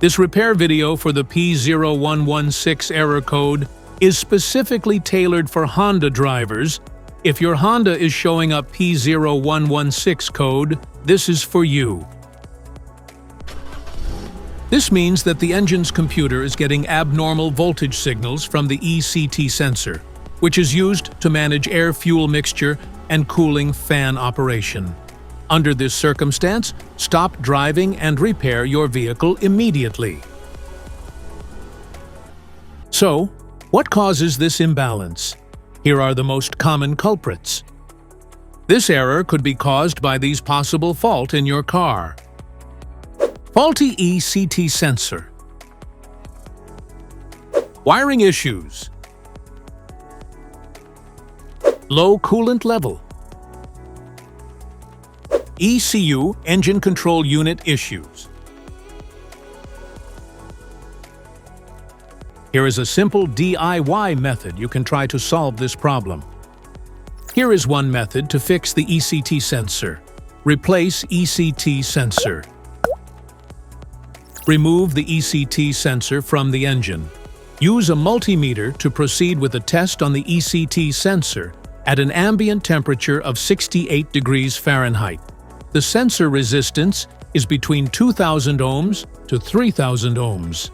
This repair video for the P0116 error code is specifically tailored for Honda drivers. If your Honda is showing up P0116 code, this is for you. This means that the engine's computer is getting abnormal voltage signals from the ECT sensor, which is used to manage air-fuel mixture and cooling fan operation. Under this circumstance, stop driving and repair your vehicle immediately. So, what causes this imbalance? Here are the most common culprits. This error could be caused by these possible faults in your car. Faulty ECT sensor. Wiring issues. Low coolant level. ECU, engine control unit issues. Here is a simple DIY method you can try to solve this problem. Here is one method to fix the ECT sensor. Replace ECT sensor. Remove the ECT sensor from the engine. Use a multimeter to proceed with a test on the ECT sensor at an ambient temperature of 68 degrees Fahrenheit. The sensor resistance is between 2,000 ohms to 3,000 ohms.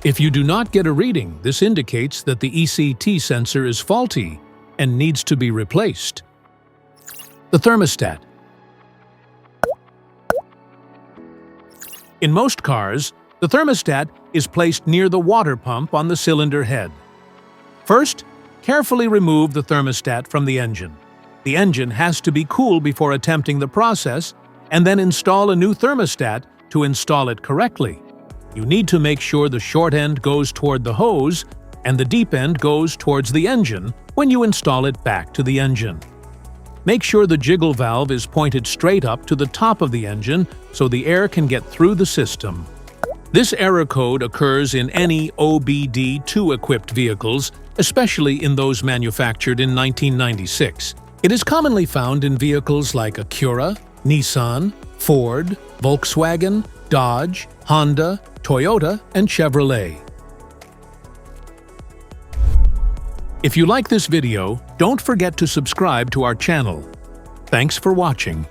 If you do not get a reading, this indicates that the ECT sensor is faulty and needs to be replaced. The thermostat. In most cars, the thermostat is placed near the water pump on the cylinder head. First, carefully remove the thermostat from the engine. The engine has to be cool before attempting the process, and then install a new thermostat to install it correctly. You need to make sure the short end goes toward the hose and the deep end goes towards the engine when you install it back to the engine. Make sure the jiggle valve is pointed straight up to the top of the engine so the air can get through the system. This error code occurs in any OBD2 equipped vehicles, especially in those manufactured in 1996. It is commonly found in vehicles like Acura, Nissan, Ford, Volkswagen, Dodge, Honda, Toyota, and Chevrolet. If you like this video, don't forget to subscribe to our channel. Thanks for watching.